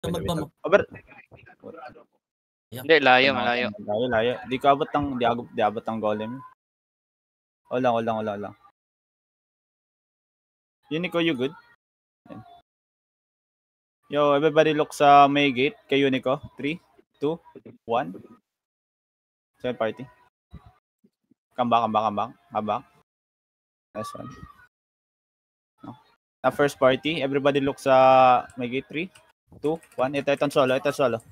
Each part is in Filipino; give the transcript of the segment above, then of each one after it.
Magpa mo. Over. Hindi, malayo. Layo. Di abot ng golem. Wala. Unico, you good? Yo, everybody look sa may gate. Kay Unico. 3, 2, 1. Second party. Come back. Nice one. No. Na first party. Everybody look sa may gate. 3, 2, 1. Ito solo.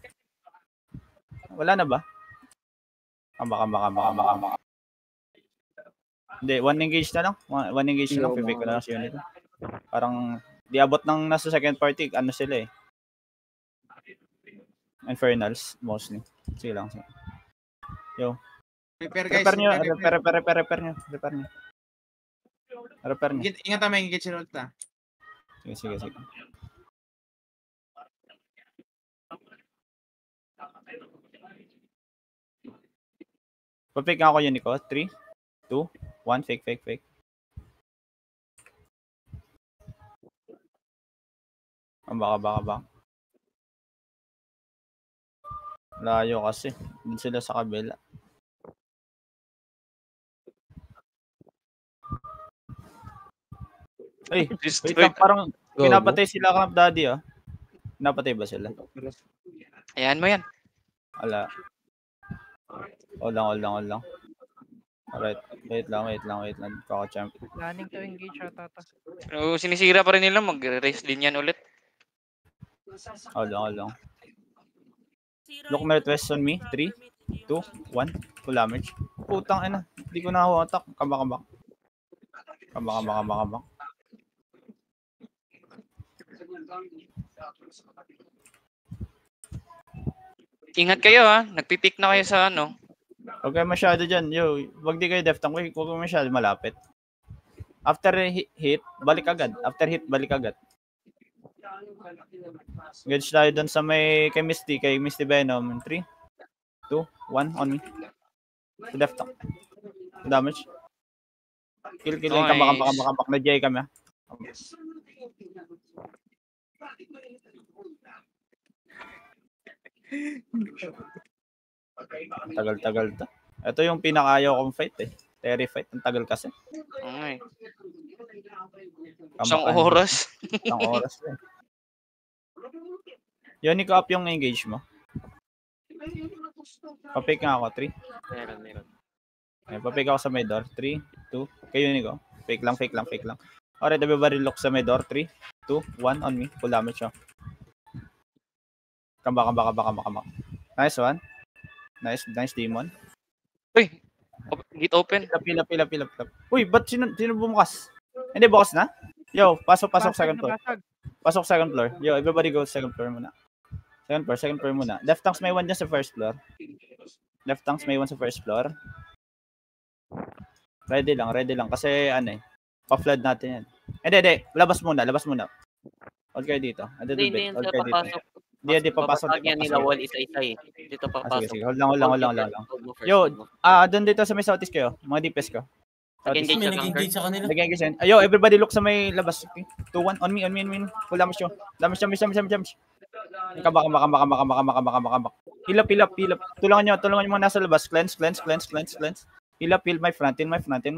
Wala na ba? Come back. Hindi, one engage na lang. One engage na lang. Pipik ko na lang si Unico. Parang di abot ng nasa second party. Ano sila eh. Infernals, mostly. Sige lang. Yo. Repair nyo. Ingat may engage yung ulta. Sige. Papik ako Unico. 3, 2, 1. Fake. Baka. Layo kasi. Doon sila sa kabila. Ay, wait lang, parang pinapatay sila Camp Daddy ah. Pinapatay ba sila? Ayan mo yan. Wala. Hold lang. Alright, wait lang. Kaka-champ. Planning to engage ata. Sinisira pa rin nila, mag-race din yan ulit. Hold lang. Look northwest on me. 3, 2, 1. Full damage. Putang ina. Hindi ko nahawatak. Kambak. Ingat kayo ha. Nagpipick na kayo sa ano. Huwag kayo masyado dyan. Yo, wag di kayo deftang. Huwag kayo masyado malapit. After hit, balik agad. Gauge tayo dun sa may kay Misty Venom. 3, 2, 1, on me. To deftang. Damage. Kill. Nice. Kambak. Na-J kami ha. Tagal to. Ito yung pinakayaw kong fight eh. Terry fight. Ang tagal kasi. Okay. Isang oras. Eh. Unico up yung engage mo. Papik nga ako. 3. Meron. Papik ako sa may door. 3, 2. Kay Unico. Fake lang. Alright, everybody look sa may door. 3, 2, 1 on me. Full damage siya. Kambak. Nice one. Nice demon. Uy! Gate open. Pila. Uy, ba't sino bumukas? Hindi, bukas na? Yo, pasok second floor. Pasok second floor. Yo, everybody go second floor muna. Second floor muna. Left tanks may one dyan sa first floor. Ready lang. Kasi ano eh. Pa-flood natin yan. Hindi. Labas muna. Hold kayo dito. Hindi papasok. Hindi papasok. Papasok nila wall isa-isa eh. Dito papasok. Sige. Hold lang. Yo, doon dito sa may southeast kayo. Mga DPS ko. May nag-engage sa kanila. Yo, everybody look sa may labas. 2, 1. On me. Full damage yun. Damage. Kambak. Hilap. Tulungan nyo mga nasa labas. Cleanse. Heal my front. Heal my front. Heal.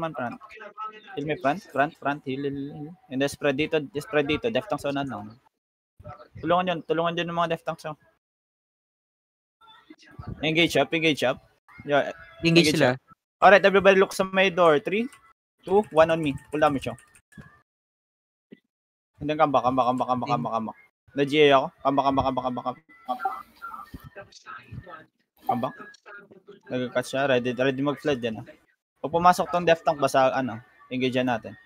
And then spread dito. Deftang sa unan. Tulungan nyo ng mga deftanks. Engage up. Yeah, engage sila. Alright, everybody look sa my door. 3, 2, 1 on me. Full damage siya. And then kambak. Na-GA ako. Kambak. Nag-cut siya. Ready mag-flood yan. Pag pumasok tong deftank, basta engage yan natin.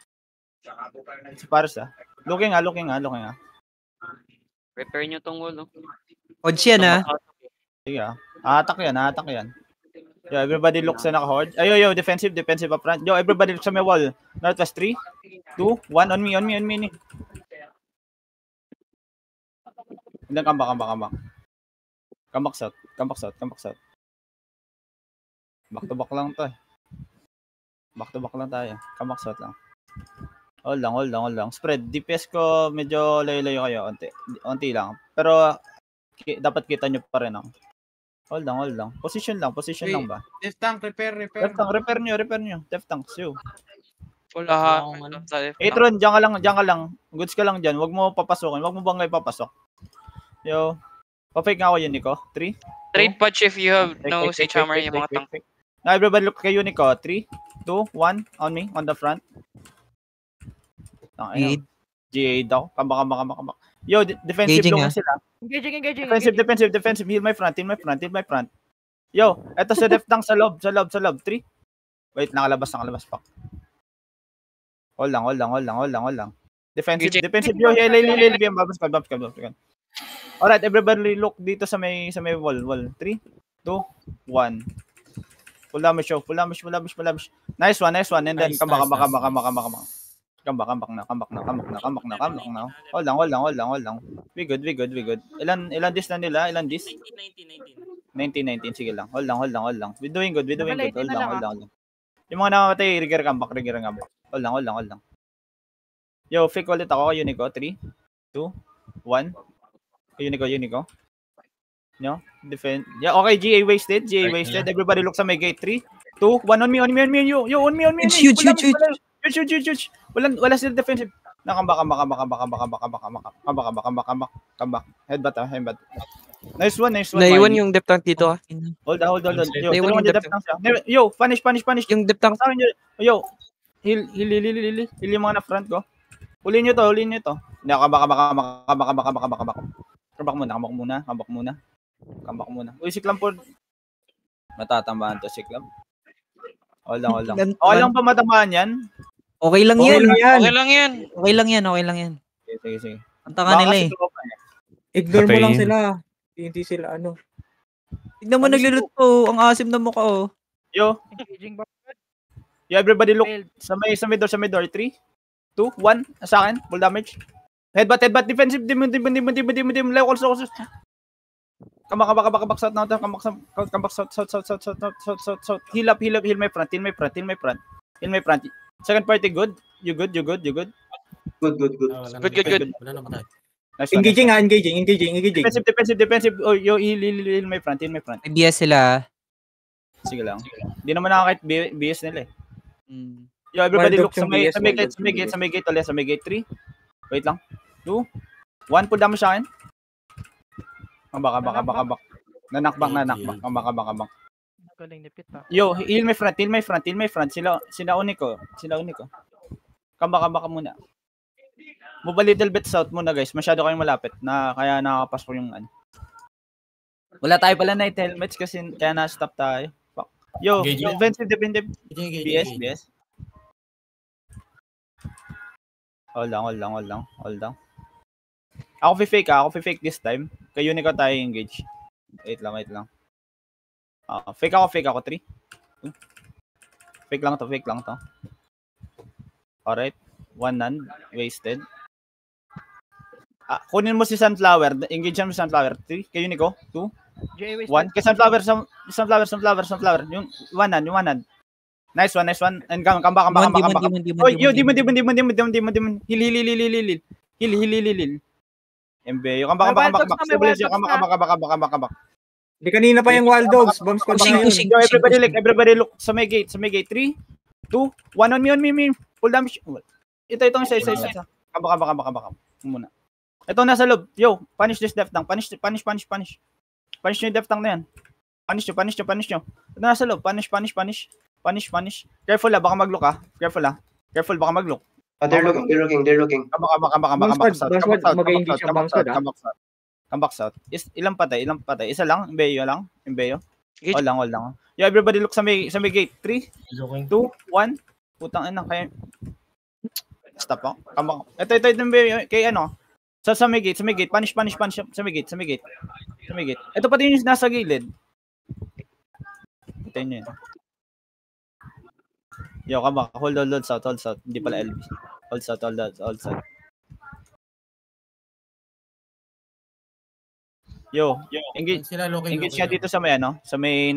Si Paris Looking nga. Prepare nyo tong wall. Odds yan ha. Sige Attack yan. Yo, everybody look sa naka-horde. Yo, defensive up front. Yo, everybody look sa may wall. Northwest 3, 2, 1 on me. Hindi, kambak. Kambak south. Back to back lang to eh. Tayo. Kambak south lang. Hold lang. Spread. DPS ko medyo layo-layo kayo. Unti lang. Pero dapat kita nyo pa rin. Hold lang. Position lang ba? Left tank, repair. Left tank, repair nyo. Left tank, yo. Full Wala sa left. Atron, diyan ka lang. Goods ka lang dyan. Huwag mo papasukin. Huwag mo bangay papasok. Yo. Pa-fake nga ako yun, Nico. 3. Trade patch if you have Fake, no fake, Sage Hammer fake, yung mga fake, tank. fake. Now everybody look kay Unico. 3, 2, 1. On me, on the front. Aid. GA daw. Kambak. Yo, defensive Engaging, lang ah. sila. Engaging. Defensive. Heal my front. Yo, eto sa left tank sa loob. 3. Wait, nakalabas. Fuck. Hold lang. Defensive. Yo, heal. Babas ka. Alright, everybody look dito sa may wall. 3, 2, 1. Full damage. Nice one. And then Nice, kambak. Kambak na. Hold lang. We good. Ilan dis na nila? 19. Sige lang. Hold lang. We doing good. Hold lang. Yung mga namamatay, rigger kambak. Hold lang. Yo, fake ulit ako. Unico. 3, 2, 1. Unico. No? Defend. Yeah, okay. GA wasted. Everybody look sa may gate. 3, 2, 1. On me. Yo, on me. Huge. Huge. Wala sila defensive. Nakambak. Headbutt. Nice one. Naiwan yung depth tank dito. Hold. Yo, Naiwan yung depth tank siya. Yo, punish. Yung depth tank. Yo, heal yung mga na front ko. Hulin nyo to. Kambak muna. Uy, si Clampord. Matatambahan to si Clamp. Hold lang. Okay lang ba matamaan yan? Okay lang yan. Okay lang yan. Sige. Ang tanga nila eh. Ignore mo lang Patayin. sila. Hindi sila ano. Tignan mo naglulot ko. Ang asim na mukha oh. Yo, everybody look sa may door. 3, 2, 1. Sa akin, full damage. Headbutt, defensive, dim. Level also. Kambak south now. Kambak south. Heal my front. Second party, good. You good. Good. Good. Wala na matay. Nice one, Engaging nice one. engaging. Defensive. Oh, yo, heal my front. May BS sila. Sige lang. Hindi naman nakakait BS nila eh. Mm. Yo, everybody Wild look Dogs yung BS, sa may Wild Dogs yung gate. Sa may gate 3. Wait lang. 2, 1. Pull damage sa akin. Kambak. Nanakbak. Kambak. Yo, heal my front. Sila Unico. Kambak muna. Move a little bit south muna guys. Masyado kayong malapit na kaya nakakapasok yung ano. Wala tayo pala night helmets kasi kaya na-stop tayo. Fuck. Yo, defensive. BS. Hold lang. Ako fake this time. Kay Unico tayo engage. Wait lang. Fake ako 3. Fake lang to. Alright. 1 none. Wasted. Kunin mo si Sunflower. Engage mo si Sunflower. 3. Kay Unico. 2, 1. Kay Sunflower. Yung 1 hand. Nice one. And kambak. Oh, yo, demon. Heal. Embeyo. Kambak. Di kanina pa yung Wild Dogs. Bomb squad pa yun. Pushing. Yo, everybody look sa may gate. 3, 2, 1. On me. Full damage. Itong isa. Kambak. Muna. Ito nasa loob. Yo, punish this death tank. Punish. Punish nyo yung death tank na yan. Punish nyo. Ito nasa loob. Punish. Careful baka mag-look Careful, baka mag-look. They're looking. Kambak Bomb squad, mag-engage yung bomb squad, Kambak south. Ilang patay? Isa lang? Embeyo. Engage. Hold lang. Yo, everybody look sa may gate. 3, 2, 1. Putang ina kaya. Stop ako. Kambak. Ito Embeyo. Kay ano? Sa may gate. Punish. Sa may gate. Ito pati yung nasa gilid. Patayin nyo yun. Yo, kambak. Hold south. Hindi pala LB. Hold south. Yo, engage ka dito sa may ano, sa may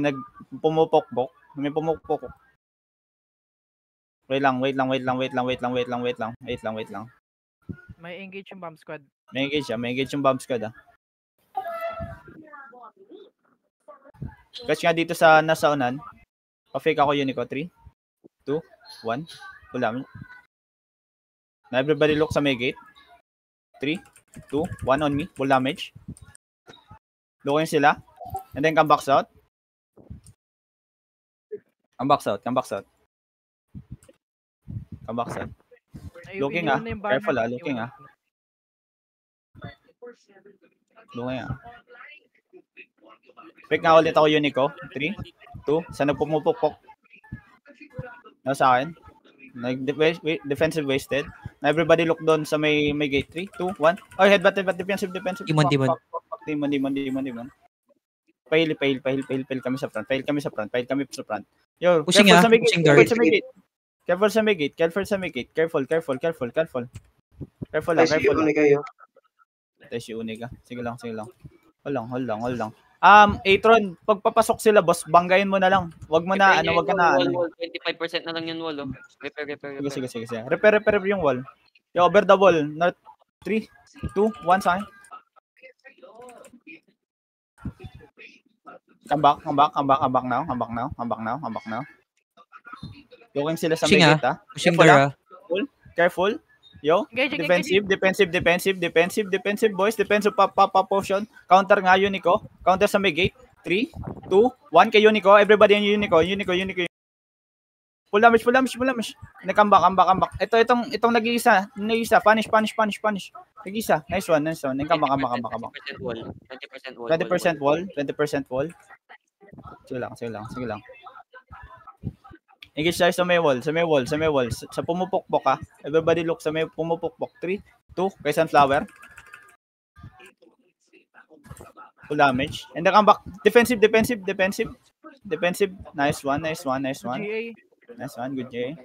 pumupokpok. May pumupok. Wait lang. May engage yung bomb squad. May engage yung bomb squad. Catch nga dito sa nasa unan. Pa-fake ako Unico. 3, 2, 1. Wala. Now everybody look sa may gate. 3, 2, 1 on me. Full damage. Lookin sila. And then come back out. Come back out. Come back out. Come back out. Looking Careful looking Looking Pick nga ulit ako Unico. 3, 2. Sana pumupukpok. Sa akin. Defensive wasted. Now everybody look doon sa may gate. 3, 2, 1. Oh, headbutt. Defensive. Demon. Demon. Pahil kami sa front. Yo, pushing Careful sa may gate. Careful. Lang. Tayo si Unika. Sige lang. Hold lang. Atron, pagpapasok sila, boss, banggayin mo na lang. Wag mo na, wag ka na. 25% na lang yung wall, oh. Repair. Sige. Repair yung wall. Yo, over the wall. 3, 2, 1 sa akin. Come back now. Looking sila sa may gate, ha? Pushing there, Careful. Yo, defensive, boys. Defensive pop potion. Counter nga Unico. Counter sa may gate. 3, 2, 1 kay Unico. Everybody on Unico. Full damage. Come back. Itong nag-iisa. Punish. Nag-iisa. Nice one. Come back. 20% wall. Sige lang. Engage tayo sa may wall. Sa pumupukpok, ha. Everybody look sa may pumupukpok. 3, 2, kay Sunflower. Full damage. And then come back. Defensive. Nice one. Good J.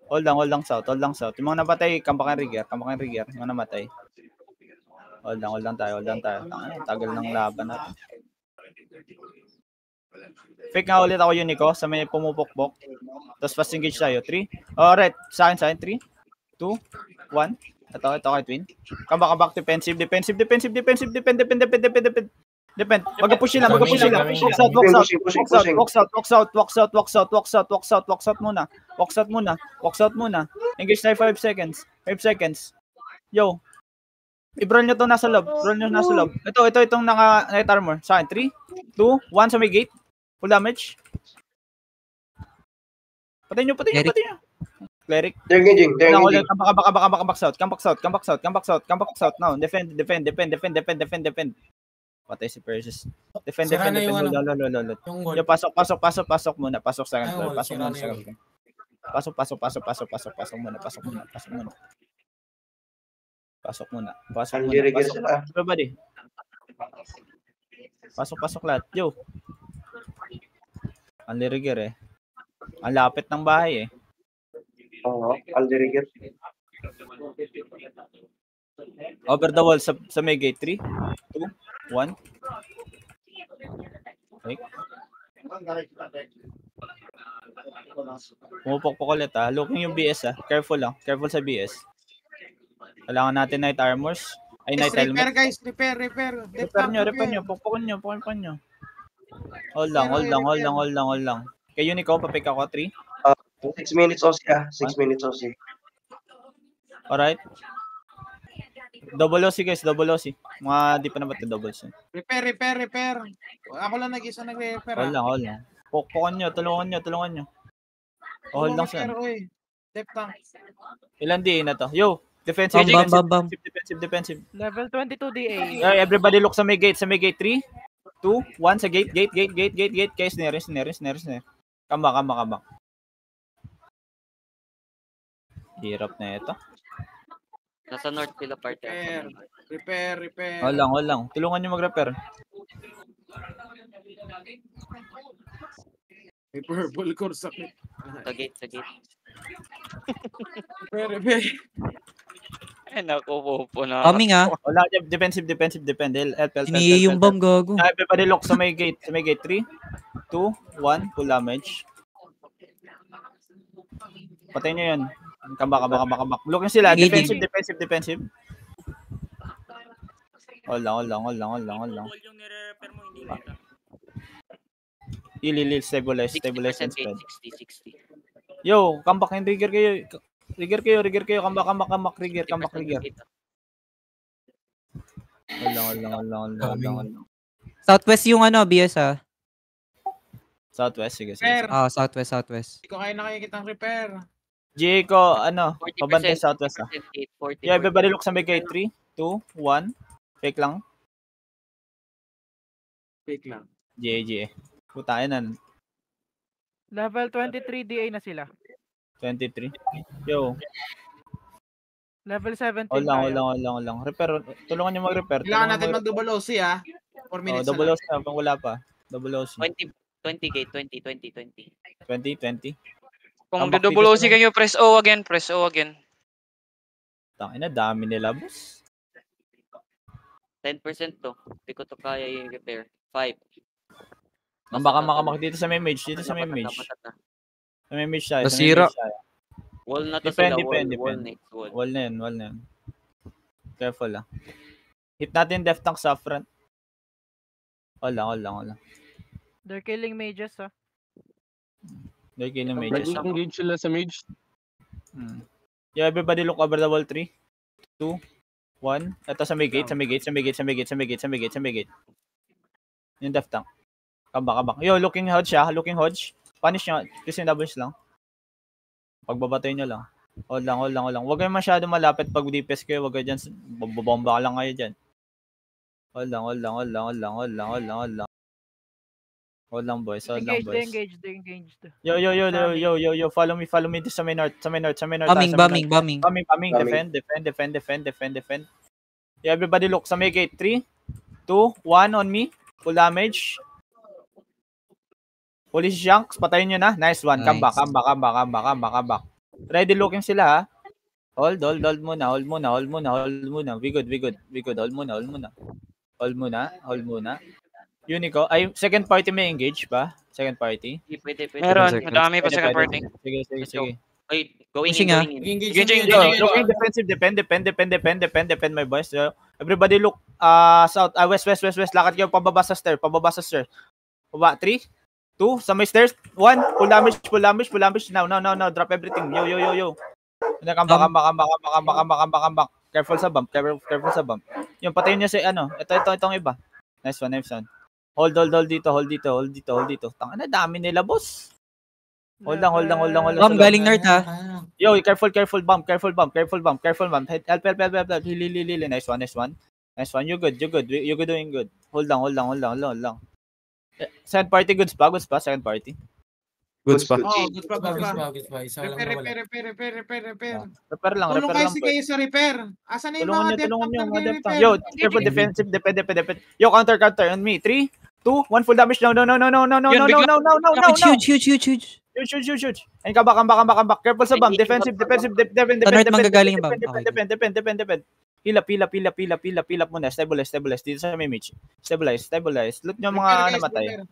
Hold lang south. Yung mga napatay, kambakan rigger. Yung mga namatay. Hold lang tayo. Tagal ng laban natin. Fake nga ulit ako Unico sa may pumupukpok. Tapos fast engage tayo. 3. Alright. Sa akin. 3, 2, 1. Ito kay Twin. Come back. Defensive. Depend. Mag-push sila. Walks out muna. Engage tayo 5 seconds. Yo. I-brawl nyo to nasa loob. Ito, itong night armor. Sa akin. 3, 2, 1 sa may gate. Full damage. Patay nyo. Cleric. They're engaging. Come back out. Now, defend. Patay si Persis. Defend. Yo, pasok muna. Pasok second floor. Pasok muna. Everybody. Pasok lahat. Yo. Ang lirigger Ang lapit ng bahay Oo, Alderigger. Over the wall sa may gate. 3, 2, 1. Okay. Pumupokpok ulit Looking yung BS Careful lang. Careful sa BS. Kailangan natin night armors. Ay, night helmet. Repair. Repair nyo. Pukpukin nyo. Hold lang. Kay Unico, papick ako. 3. 6 minutes OC 6 minutes OC. Alright. Double OC guys. Mga di pa naman double OC. Repair. Ako lang nag-isa nagre-repair. Hold lang. Pukpukin nyo. Tulungan nyo. Hold lang siya. Ilan DA na to? Yo! Defensive. Level 22 DA. Everybody look sa may gate. 3, 2, 1 sa gate. Kaya snare. Come back. Hirap na ito. Nasa north sila party. Repair. Hold lang. Tulungan nyo mag-repair. May purple core sakit. Sa gate. Repair. Ay, naku po na. Coming Wala, defensive. Help. Ini yung bomb gago. Everybody look sa may gate. 3, 2, 1. Full damage. Patay nyo yun. Come back. Look nyo sila. Defensive. Hold lang. Heal, stabilize, 60% stabilize and gate, spread. 60. Yo, comeback and trigger kayo. Trigger kayo, comeback, trigger, comeback, 60% trigger. gate. Hold. Southwest yung ano, BS ah. Southwest, sige. Repair. Southwest. Hindi ko kayo nakikita ng repair. GA ko, 40%, pabantay Southwest 40% gate, 40%. Yeah, everybody look sa may gate. 3, 2, 1. Fake lang. Fake lang. GA. Putain na. Level 23 DA na sila. 23. Yo, Level 17 hold tayo. lang. Repair, tulungan niyo mag-repair. Kailangan natin mag-double OC 4 minutes na double lang. OC na, pang wala pa. Double OC. 20 gate, 20. 20. Kung Comeback double dito OC sa- kayo, press O again. Tangina, dami nila, boss. 10% to. Hindi ko to kaya yung repair. 5. Ang baka dito sa may mage. Sa may mage tayo. Nasira. Wall na to Depende. sila. Wall next. Wall na yan. Careful ah. Hit natin Death Tank sa front. Hold lang. They're killing mages ah. They're killing mages. Nag-engage sila sa mage. Yeah, everybody look over the wall. 3, 2, 1. Ito sa may gate. Yung Death Tank. Comeback. Yo, looking hodge. Punish nyo. Kasi doubles lang. Pagbabatay nyo lang. Hold lang. Huwag kayo masyado malapit pag DPS kayo. Huwag kayo dyan. Babomba ka lang kayo dyan. Hold lang. Hold lang, boys. Engaged. Yo. Follow me dito sa may north. Bombing. Defend. Yeah, everybody look sa may gate. 3, 2, 1 on me. Full damage. Police Shanks, patayin nyo na. Nice one. Come Nice. back. Ready looking sila ha. Hold muna. We good. Hold muna. Unico. Ay, second party may engage ba? Second party? Pwede. Meron. Madami pa second party. Sige. Ay, going Pushing, in. Engaging. Looking defensive. Depend, my boys. So, everybody look south. West. Lakad kayo pababa sa stair. Baba. 3, 2, sa may stairs. 1, full damage. Now. Drop everything. Yo. Come back. Careful sa bump. Yung patayin niya si Itong iba. Nice one. Hold dito. Tangina, dami nila, boss. Hold lang. Bomb galing north ha. Yo, careful bump. Help. Hili. Nice one. You good. You doing good. Hold lang. Second party, goods pa, second party. Goods pa. Oh, good pa. Repair. Repair lang. Tulong kayo si kayo sa repair. Asan na yung mga Tulungan nyo, mga Death Death Tank. Tank Yo, nag-repair? careful, defensive, depend. Yo, counter on me. 3, 2, 1, full damage. No. Huge. Shoot. Ayun, comeback. Careful sa bomb. Defensive, depend. North manggagaling ang bomb. Depend. Pila muna. Stabilize. Dito sa may mage. Stabilize. Loot nyo mga Repair, guys, namatay. repair.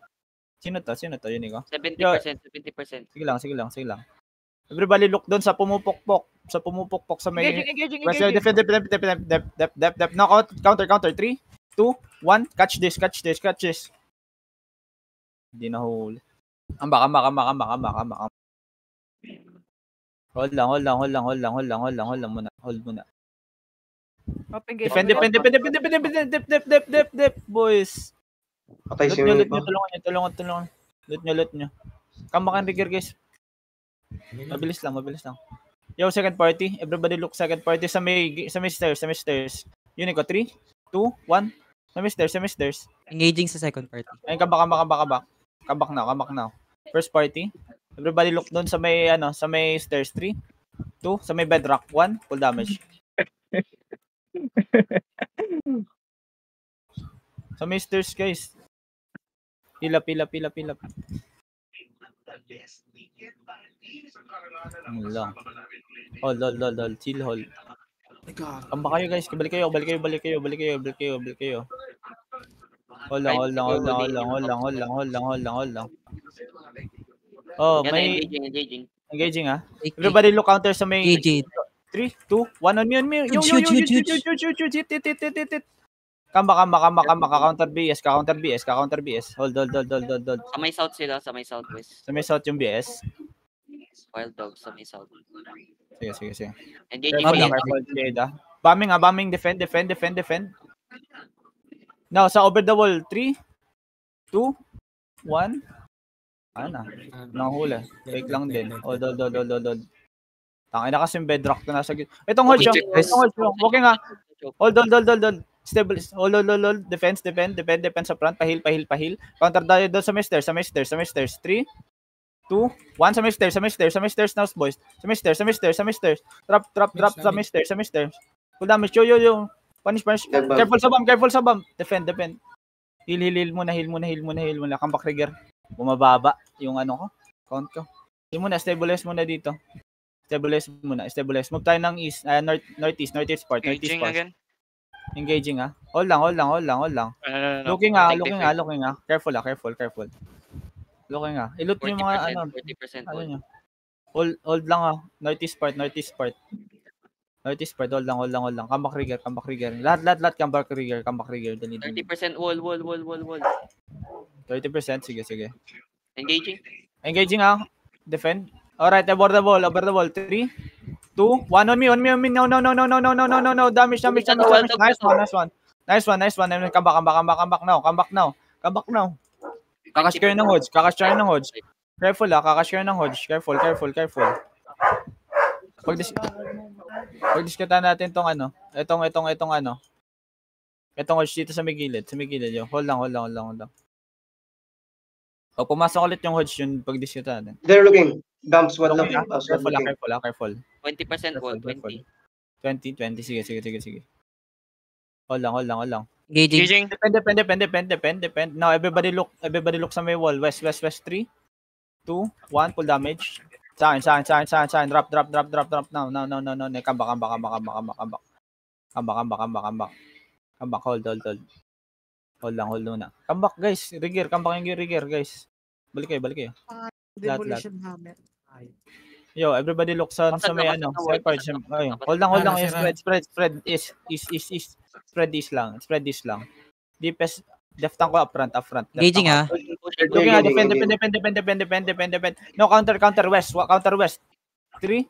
Sino to? Yun ko. 70%. Sige lang. Everybody look doon sa pumupokpok. Sa may... Engaging. Dep. Knockout. Counter. 3, 2, 1. Catch this. Hindi na huli. Ambak. Hold muna. Defend. Dep, boys. Patay si Loot Unico. nyo, tulungan. Loot nyo. Come back and trigger, guys. Mabilis lang. Yo, second party. Everybody look second party sa may stairs. Unico, 3, 2, 1. Sa may stairs. Engaging sa second party. Ayun, come back. Come back now. First party. Everybody look doon sa may stairs. 3, 2, sa may bedrock. 1, full damage. Sa may stairs, guys. Pila. Lang. Hold. Chill, hold. Kamba kayo, guys. Balik kayo. Hold lang. Oh, may engaging ha. Everybody look counter sa may Engaging. 3, 2, 1 on me. Yo. Shoot. Hit. Come back. Counter BS. Hold. Sa may south sila, sa may southwest. Sa may south yung BS. Wild dogs sa may south. Sige. Engaging Careful, Jade, ah. Bombing, defend. Now, sa over the wall, 3, 2, 1. Ano? Nanghuli. Fake lang din. Hold. Tangin na kasi yung bedrock na nasa gitna. Itong hold yung. Okay nga. Hold. Stable. Hold. Defense. Defend sa front. Pahil. Counter tayo doon sa may stairs. 3, 2, 1 sa may stairs now, boys. Sa may stairs. Drop sa may stairs. Full damage. Yo. Punish. Careful sa bomb. Defend. Heal muna. Comeback trigger. Bumababa yung ano ko. Count ko. Heal muna. Stabilize muna dito. Stabilize. Move tayo ng east. Northeast part. Engaging ah. Hold lang. Looking ah. Careful. Looking ah. Ilut yung mga 40% ano nyo. Hold lang ah. Northeast part. Hold lang. Comeback trigger. Lahat comeback trigger. Dali. 30% wall. 30%. Sige. Engaging ah. Defend. Alright, over the wall. 3, 2, 1 on me. No. Damage. Nice one. Come back now. Kakashare ng Hodge. Careful ah, kakashare ng Hodge. Careful. Pag-diskutan natin tong ano. Itong ano. Itong Hodge dito sa may gilid yo. Hold lang. O, pumasok ulit yung Hodge yun pag-diskutan natin. They're looking. Bomb squad lang. Careful. 20% wall. 20. 20. Sige. Hold lang. Engaging. Depend. Now, everybody look sa may wall. West. 3, 2, 1. Full damage. Sa akin. Drop. Now. Come back. Hold. Hold lang. Come back, guys. Rigger. Come back yung rigger, guys. Balik kayo. Demolition hammer. Yo, everybody look sa may ano. Hold lang. Spread is lang. Deepest. Deftan ko up front. Engaging ah. Looking at defend. No, counter west. 3,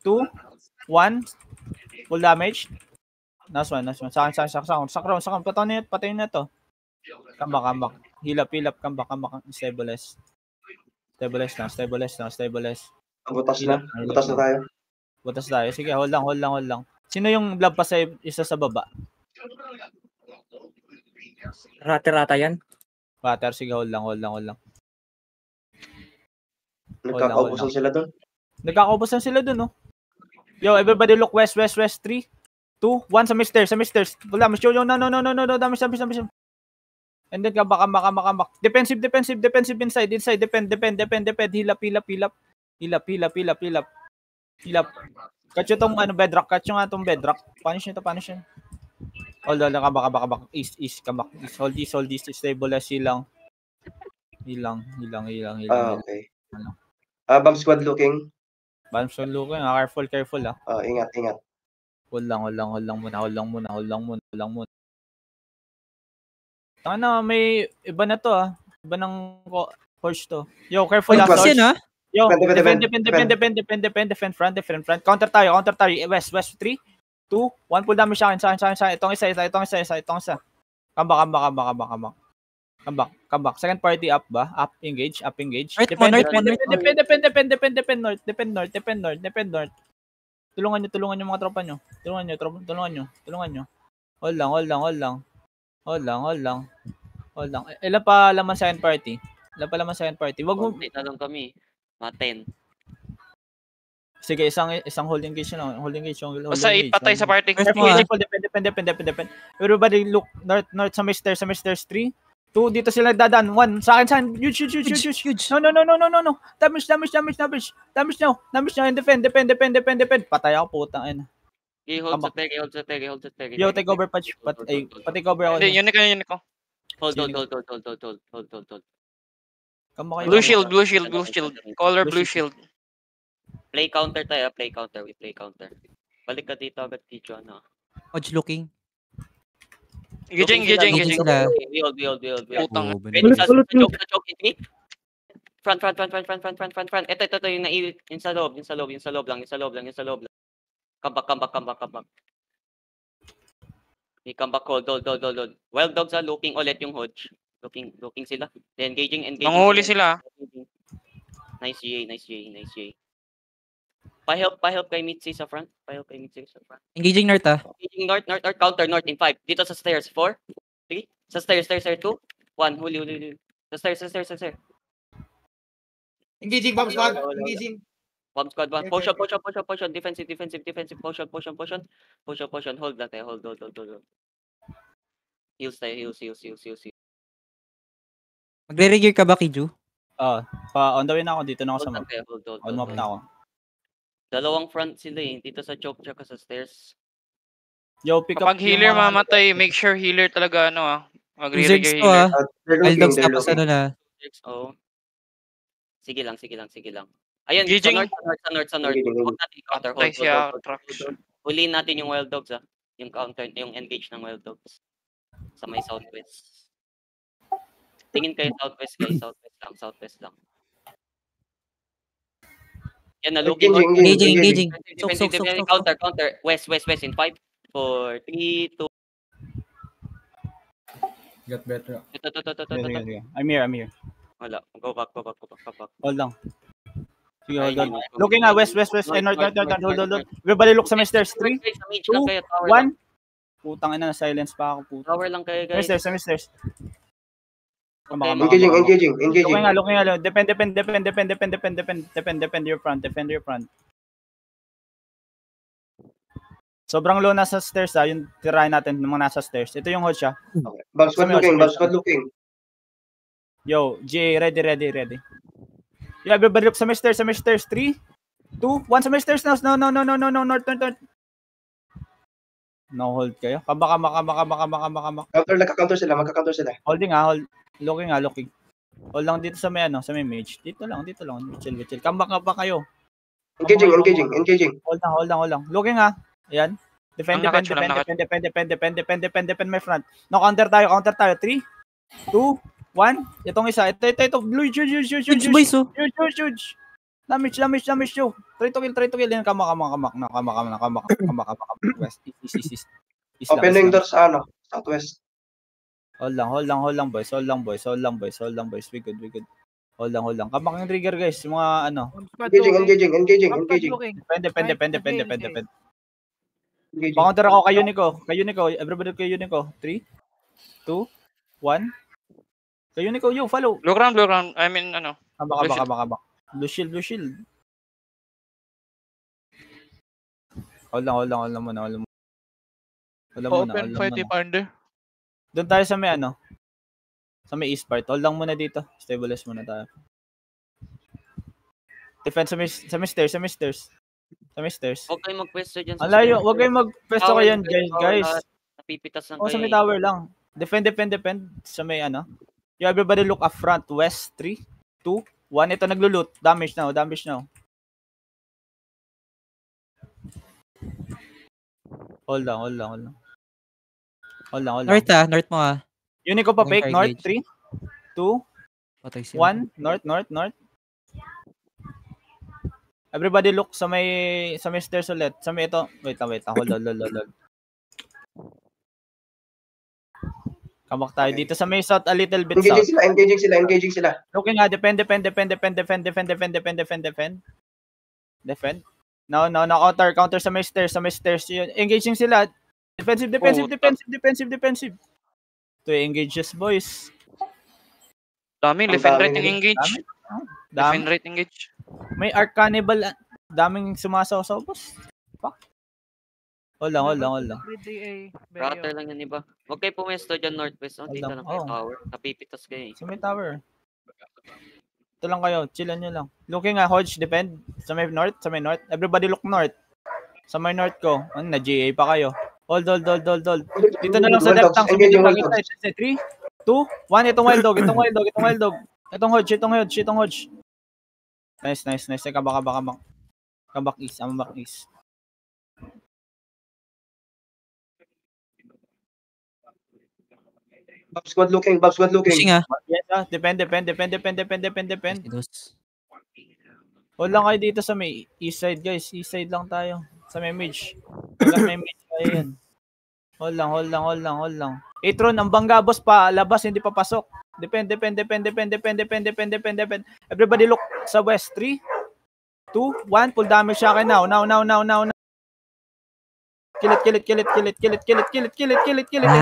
2, 1. Full damage. Nice one. Sa crown. Patayin na to. Come back. Heal up. Come back. Stabilize. Butas na tayo. Sige, hold lang. Sino yung blob pa sa isa sa baba? Rata yan. Water, sige, hold lang. Nagkakaubusan sila doon. no? Yo, everybody look west. 3, 2, 1 sa may stairs. Full damage. Yo, no. Damage. And then, come back. Defensive inside. Defend. Heal up. Catch yung tong bedrock. Punish nyo. Hold on, come back. East. Come back. Hold this. Stabilize. Hilang. Okay. Bomb squad looking. Careful ah. Ingat. Hold lang muna. Tanga may iba na to ah. Iba ng horse to. Yo, careful ah. Yan ah. Yo, defend front. Counter tayo. West, 3, 2, 1. Pull damage sa akin. Itong isa. Come back. Second party up ba? Engage. Defend north. Tulungan nyo mga tropa nyo. Tulungan nyo. Hold lang. Ilan pa laman second party? Wag mo. Hindi na lang kami. Mga 10. Sige, isang holding gauge lang. Basta ipatay sa party. Careful. Defend. Everybody look north sa may stairs. 3, 2, dito sila dadaan. 1, sa akin. Huge. No. Damage now. And defend. Patay ako, putang ina. Hold sa tag. Yo, take over patch. Take over ako. Hindi, yun ko. Hold. Blue shield. Color blue shield. Play counter tayo. We play counter. Balik ka dito agad, Ticho. Hodge looking. Gijing. sila. We hold. Oo, Ready sa Ulit. choke. Front. Ito yung sa loob lang. Come back. May come back, hold. Wild dogs are looking ulit yung Hodge. Looking sila. Then engaging. Nanguhuli sila. Nice GA. Pa-help kay Mitzi sa front. Engaging north ah. Engaging north, counter north in 5. Dito sa stairs, 4, 3. Sa stairs, 2, 1. Huli. Sa stairs. Engaging bomb squad. Engaging. Bomb squad 1. Okay. Potion. Defensive. Potion. Hold lang tayo. Hold. Heals tayo. Magre-regear ka ba, Kiju? On the way na ako. Dito na ako sa map. Hold. On map na ako. Dalawang front sila eh. Dito sa choke tsaka sa stairs. Yo, pick up Kapag healer yung mga- mamatay, make sure healer talaga Zergs magre-regear to healer. ah. They're Wild dogs looking. tapos ano na. Oo. Sige lang. Ayun, Gijing. sa north. Engaging. Huwag natin counter. Patay Hold. siya, Trax. Huliin natin yung wild dogs Yung counter, yung engage ng wild dogs. Sa may southwest. Tingin kayo southwest guys. Southwest lang. Yan na, looking Engaging. Defensive. Sok. Counter. West in 5, 4, 3, 2. Got better. Sige. I'm here. Wala. Go back. Hold lang. Sige, Ay, hold on. yun. Looking nga, west. North. Hold. Everybody look sa my stairs. 3, Sa mage lang 2, kayo, tower lang. 1. Putang ina, silence pa ako. Puta. Tower lang kayo guys. Sa my stairs. Okay, Engaging. Looking nga. Defend your front. Sobrang low na sa stairs yung tirahin natin ng mga nasa stairs. Ito yung hold siya. Bomb squad looking. Yo, GA, ready. Yo, everybody look sa my stairs. 3, 2, 1 sa my stairs now. No, north. No, hold kayo. Kama. Counter sila. Holding hold. Looking. Hold lang dito sa may mage. Dito lang. Chill. Come back pa kayo. Engaging. Hold lang. Looking Ayan. Defend my front. No, counter tayo. 3, 2, 1. Itong isa. Ito. Blue, Huge boys oh. Huge. Damage yo. Try to kill. Yan, kama. West. East. Open na yung door sa southwest. Hold lang, boys. We good. Hold lang. Kamak yung trigger, guys. Yung mga Engaging. Depende. Pakounter ako kay Unico. Everybody kay Unico. 3, 2, 1. Kay Unico, yo, follow. Blue ground. I mean, Kabak. Blue shield. Hold lang muna. Open fight if under. Doon tayo sa may sa may east part. Hold lang muna dito. Stabilize muna tayo. Defense sa may stairs. Huwag kayong mag-pwesto dyan. Alayo, huwag kayong mag-pesto kayo guys. Napipitas lang Sa kayo. may tower lang. Defend. Sa may You everybody look up front. West. 3, 2, 1. Ito naglo-loot. Damage now. Hold lang. North mo ah. Unico pa fake. North. Engage. 3, 2, Patay sila. 1. North. Everybody look sa may stairs ulit. Sa may ito. Wait lang. Hold. Kamak tayo dito sa may south a little bit south. Engaging sila. Looking defend. No, counter sa may stairs. Engaging sila. Defensive. To engages, boys. Daming defend rate yung engage. Dami. Defend rate engage. May Arc Cannibal. Daming sumasaw, boss. Fuck. Hold lang. Router lang yan iba. Huwag kayo pumesto dyan northwest. Dito lang kayo tower. Napipitas kayo Sa may tower. Ito lang kayo. Chillan nyo lang. Looking Hodge, defend. Sa may north. Everybody look north. Sa may north ko. Na-GA pa kayo. Hold. Dito na lang sa left tank. 3, 2, 1. Itong wild dog. Itong Hodge. Nice. Come back east. Bob squad looking, Bob squad looking. Pushing ah. Yes, depende. Dos. Hold lang kayo dito sa may east side, guys. East side lang tayo. Sa may mage. Hanggang may mage tayo yan. Hold lang. Atron, ang bangga boss pa, labas, hindi pa pasok. Depende. Everybody look sa west. 3, 2, 1, full damage siya akin now. Now. Kilit. And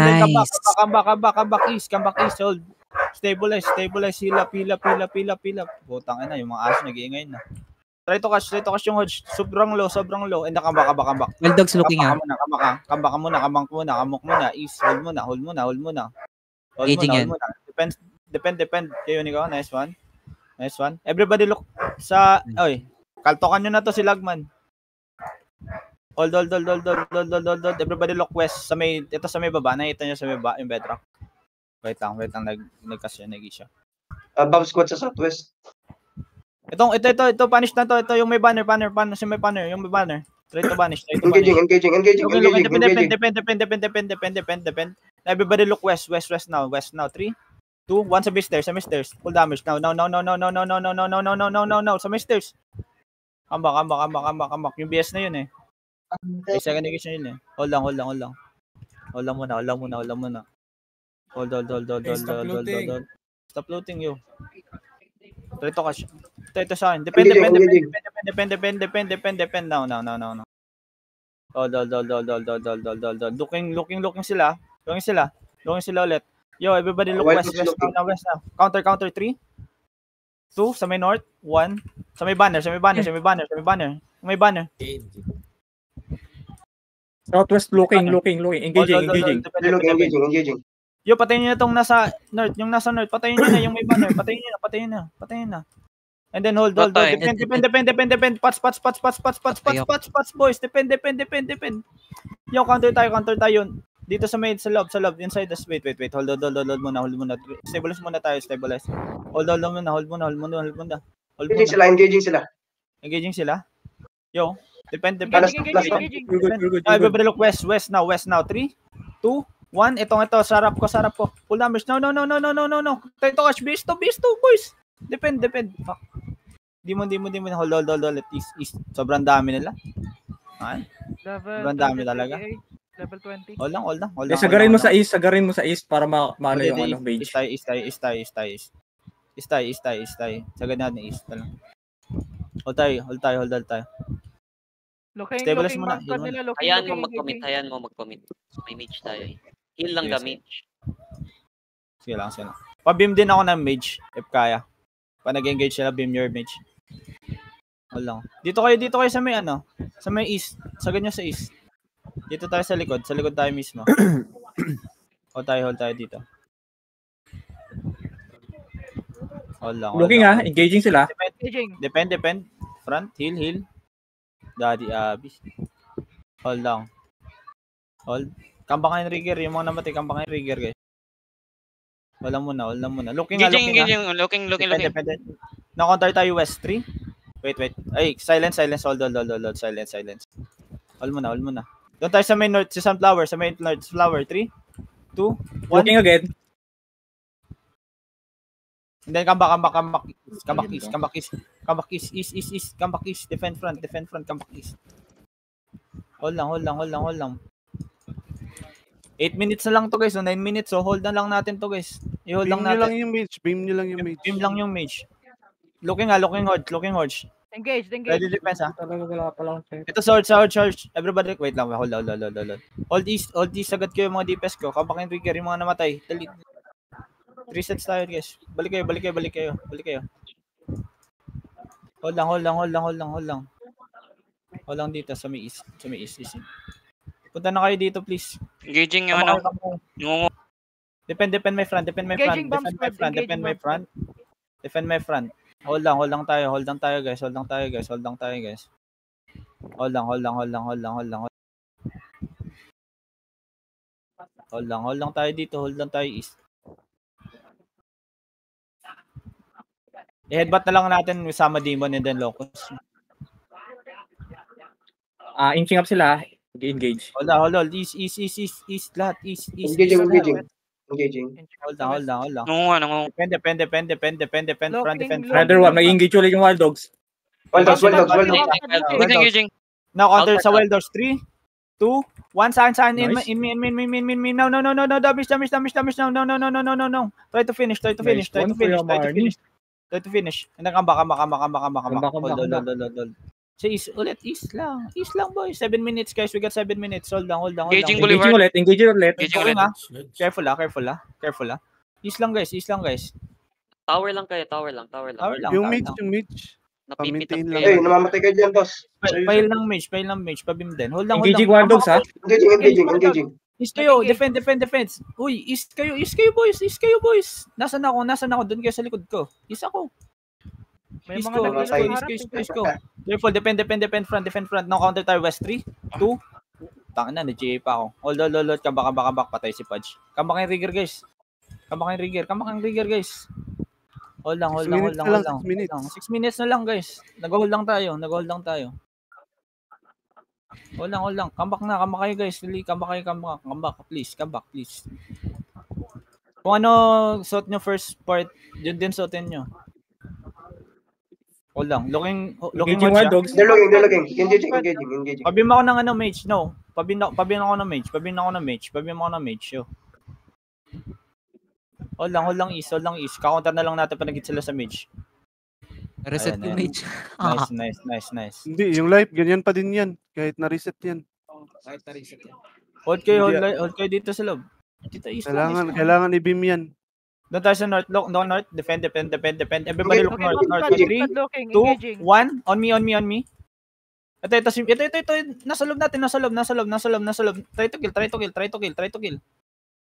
then come back east. Hold. Stabilize. Heal up. Butang ina, yung mga aso nag-iingay na. Try to catch yung hodge. Sobrang low. And come back. Wild dogs looking ah. Come back muna. East, hold muna. Aging yan. Depend. Kayo ni ko. Nice one. Everybody look sa, kaltokan nyo na to si Lagman. Hold. Everybody look west. Ito sa may baba. Nakita nyo sa may baba, yung bedrock. Wait lang. Nagkasya. Bob squad sa southwest. Ito, punish na to. Ito yung may banner. Yung may banner. Try to banish. Engaging. Depend. Everybody look west now. 3, 2, 1 sa base stairs. Full damage. Now. Sa base stairs. Come back. Yung BS na yun eh. May second negation yun eh. Hold lang. Hold muna. Hold. Stop looting you. Try to catch. Ito sa akin. Depend. Now. Hold. Looking sila ulit. Yo, everybody look west now. Counter 3, 2, sa may north, 1, sa may banner. Southwest looking. Engaging. Engaging. Yo, patayin nyo na tong nasa north. Yung nasa north, patayin nyo na yung may banner. Patayin na. And then hold. Depend. Pats, boys. Depend. Yo, counter tayo. Dito sa loob. Inside the wait. Hold muna. Stabilize muna tayo. Hold muna. Engaging sila. Yo, depend. Engaging. Everybody look west now. 3, 2, 1. Ito, sarap ko. Full damage. No. Try to catch base to, boys. Depend. Fuck. Di mo. Hold. East. Sobrang dami nila. Sobrang dami talaga. Level 20. Hold lang. Sagarin mo sa east para maano yung mage. East tayo. Sagad natin east lang. Hold tayo. Stabilize muna. Hayaan mo mag-commit. May mage tayo eh. Heal lang Yes. damage. Sige lang. Pa-beam din ako ng mage, if kaya. Pa nag-engage sila, beam your mage. Hold lang. Dito kayo sa may sa may east. Sagad nyo sa east. Dito tayo sa likod tayo mismo. Hold tayo dito. Hold lang. Looking engaging sila. Depend. Front, heal. Daddy Abis. Hold lang. Hold. Kambang kayo trigger. Yung mga namatay, kambang kayo trigger, guys. Wala muna. Looking. Looking. Depend. Na-counter tayo west 3. Wait. Ay, silence. Hold. Silence. Hold muna. Doon tayo sa main north, si Sunflower. Sa main north, Flower. 3, 2, 1. Looking again. And then come back east. Come back east. Defend front. Come back east. Hold lang. 8 minutes na lang to, guys. 9 minutes. So hold na lang natin to, guys. I-hold lang natin. Beam nyo lang yung mage. Looking hodge. Engage. Ready defense, ha? Talaga wala pa lang. Ito sword. Everybody, wait lang. Hold. Hold east. Sagad ko yung mga DPS ko. Come back and trigger yung mga namatay. 3 sets tayo, guys. Balik kayo. Hold lang. Hold lang dito sa may east. Punta na kayo dito, please. Engaging yung Defend my front. Defend my front. Hold lang tayo, guys. Hold lang tayo dito. Hold lang tayo east. I-headbutt na lang natin sama Demon and then Locust. Inching up sila. Engage. Hold. East. Lahat. East. Engaging. Engaging. Hold lang, hold lang, hold lang. Nangunga. Defend, front, defend, front. Another one, nag-engage ulit yung Wild Dogs. Wild Dogs. Engaging. Now counter sa Wild Dogs. 3, 2, 1. Saan. Nice. In me. No. Damage. No. Try to finish. Nice one, Kuya Marnie. Try to finish. And then come back. Comeback. Hold. So East lang, boys. 7 minutes, guys. We got 7 minutes. Hold lang. Engaging Engaging ulit. Engaging ulit. Careful ah. East lang, guys. Tower lang kayo, tower lang. Yung mage. Napipit Maintain ang lang. Hey, namamatay kayo dyan, boss. Pile ng mage. Pabim din. Hold lang. Engaging Wild Dogs, ha? Engaging. East kayo, defend. Uy, East kayo, boys. Nasaan ako? Doon kayo sa likod ko. East ako. May East mga ko, naglalaro East ko. Careful, defend front. Now counter tayo West 3, 2. Tangin na, nag-GA pa ako. Hold. Kambak. Patay si Pudge. Kambak yung rigger, guys. Hold lang. 6 minutes. 6 minutes na lang, guys. Nag-hold lang tayo. Hold lang. Kambak kayo, guys. Really, kambak kayo. Please. Kung ano suot nyo first part, yun din suotin nyo. Hold lang. Looking Engaging mode Wild siya. Dogs. They're looking. Engaging. Pabim ako ng mage. No. Pabim ako ng mage. Yo. Hold lang, east. Kakounter na lang natin pag nag-hit sila sa mage. Reset yung mage. Nice. Hindi, yung life, ganyan pa din yan. Kahit na-reset yan. Hold kayo dito sa loob. Dito east. Kailangan i-beam yan. Doon tayo sa north. North. Defend. Everybody look north. 3, 2, 1. On me. Ito. Nasa loob natin. Nasa loob. Try to kill.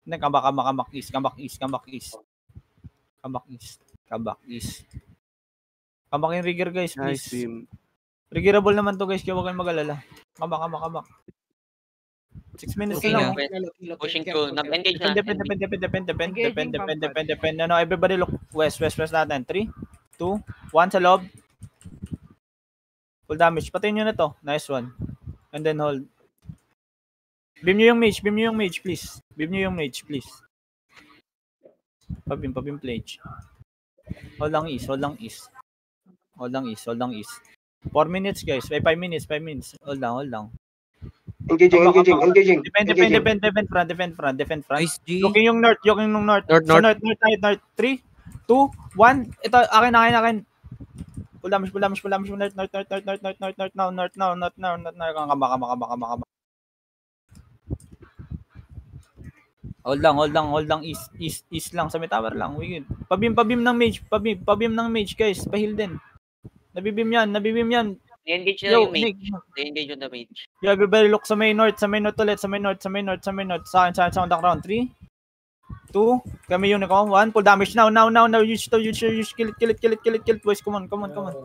Then come back east. Come back east. Come back yung rigger, guys, Nice please. beam. Riggerable naman to, guys. Kaya huwag kayong mag-alala. Come back. 6 minutes Okay na lang. pushing to, nag-engage na. Depend. No, everybody look west natin. 3, 2, 1 sa loob. Full damage. Patayin nyo na to. Nice one. And then hold. Beam nyo yung mage, please. Pabim plage. Hold lang east. 4 minutes, guys. 5 minutes. Hold lang. Engaging. Defend front. Nice, G. Looking yung north. North. So, north. 3, 2, 1. Ito, akin. Pull damage. North. Kama. Hold lang. East lang. Sa may tower lang. Wigid. Pabim ng mage, guys. Pahil din. Nabibim yan. I-engage na Yo, yung mage. Nick. I-engage on the mage. Yo, everybody look sa may north ulit. Sa may north. Sa on the ground. 3, 2, kami yun ako. 1, full damage now. Use kill it. Boys, come on. Kama.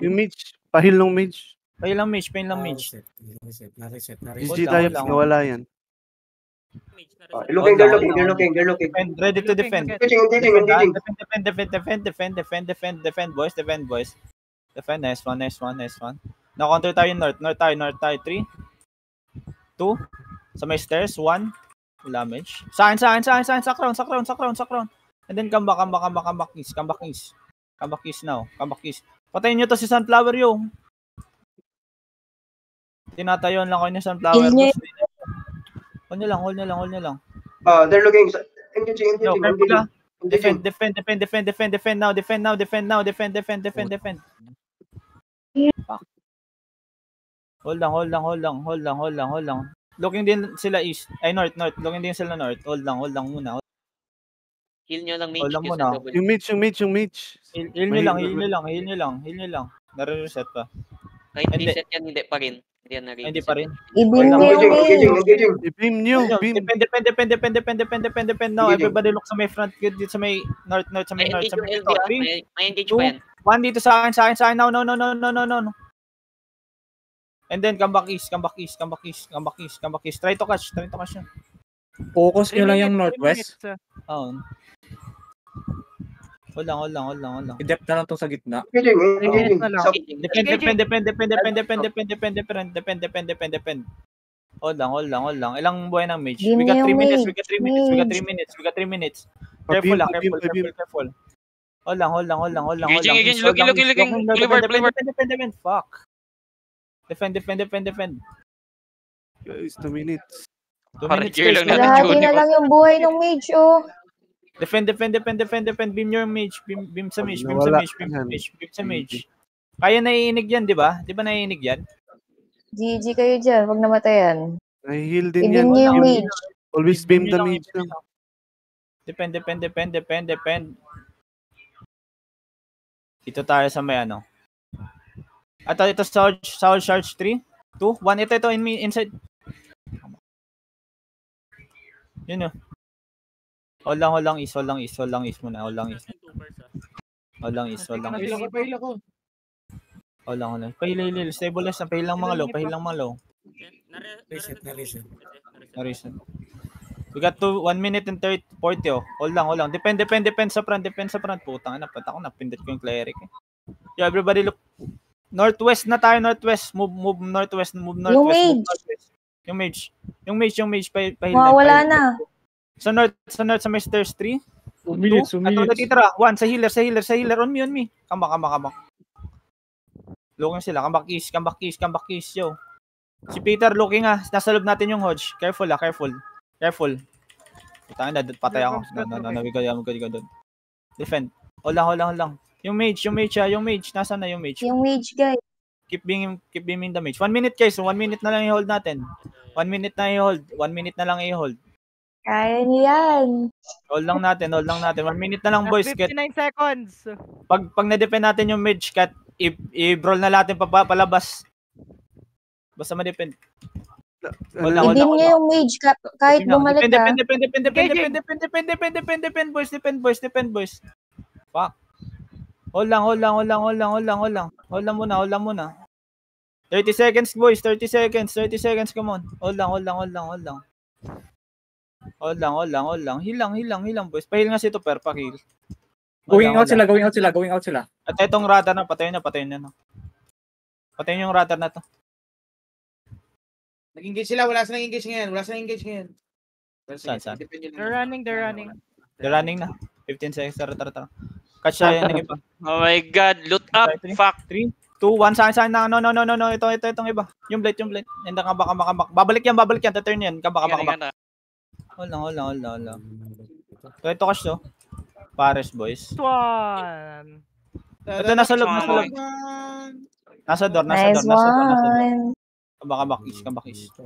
Yung mage. Pahil ng mage. Pahil lang mage. SG tayo, nawala yan. They're looking. Ready to defend. Engaging. Defend, boys. Defend, nice one. Now counter tayo north. 3, 2, sa may stairs, 1, damage. Sa crown. And then come back east. Come back east now. Patayin nyo to si Sunflower, yo. Tinatayon lang ko ni Sunflower. Hold nyo lang. They're looking. Engaging. Yo, careful. Defend now. Hold lang. Looking din sila east. Ay, north. Looking din sila north. Hold lang muna. Heal nyo lang mage. Hold lang kasi muna. double. Yung mage. Heal nyo lang. Nare-reset pa. Kahit Hindi. reset yan, hindi pa rin. Hindi pa rin. Engaging. I-beam nyo. Defend now. Everybody look sa may front. Dito sa may north. Sa may north. May engage yung LB, 3, may engage pa yan. 1 dito sa akin. No. And then come back east. Try to catch yun. Focus nyo lang yung northwest. Oh. Hold lang. I-depth na lang to sa gitna. Engaging. Defend. Hold lang. Ilang buhay ng mage? Game We got na 3 yung minutes. mage, We got 3 minutes. Careful lang. Hold lang. Engaging, engaging. Looking. Defend. Fuck. Defend. Guys, 2 minutes. 2 Parang minutes. Jerry lang guys. natin. Kalahati na lang yung buhay ng mage, oh. Defend. Beam your mage. Beam sa mage. Nawala Beam yan. sa mage. Kaya naiinig yan, di ba? Di ba naiinig yan? GG kayo dyan, huwag namatayan. Nahihil din I-beam yan. niyo yung mage. Always beam the mage lang. Defend. Dito tayo sa may ano. Ito Soul Charge 3, 2, 1. Ito inside. Yun o. Hold lang is muna. Hold lang is. Pahila ko. Hold lang. Pahil. Stabilize na. Pahil lang mga low. Reset. Na-reason. We got 1 minute and 40 oh. Hold lang. Depend sa front. Putang ina, pata ko napindot ko yung cleric. Yo, everybody look. Northwest na tayo, northwest. Move northwest. Yung mage. Pahil. Wala na. Sa north sa may stairs 3. 2 minutes. Ato natitira. 1 sa healer. On me. Kambak. Looking sila. Comeback east. Yo. Si Peter looking nasa loob natin yung Hodge. Careful. Putang ina, patay ako. No, we go doon. Defend. Hold lang. Yung mage. Nasaan na yung mage? Yung mage, guys. Keep beaming the mage. 1 minute guys. 1 minute na lang i-hold natin. 1 minute na lang i-hold. Kaya niyo yan. Hold lang natin. 1 minute na lang boys. 59 seconds. Pag na-defend natin yung mage, i-brawl na natin palabas. Basta ma-defend. I-beam niyo yung mage kahit bumalik ka. Defend boys. Fuck. Hold lang muna. 30 seconds boys, 30 seconds, come on. Hold lang. Hilang boys. Pahil nga si Tupper, pakil. Going out sila. At itong radar na, patayin na. Patayin yung radar na to. Nag-engage sila, wala silang engage ngayon. Saan? They're running. They're running na. 15 seconds, tara. Catch siya yan ng iba. Oh my God, loot up. Fuck. 3, 2, 1, saan na. No. Itong iba. Yung blade. Hindi ka baka. Babalik yan. Taturn yan. Kabaka. Hold lang. Ito cash to. Pares boys. One. Ito nasa loob. Nasa door. Nice one. Kabaka. Is.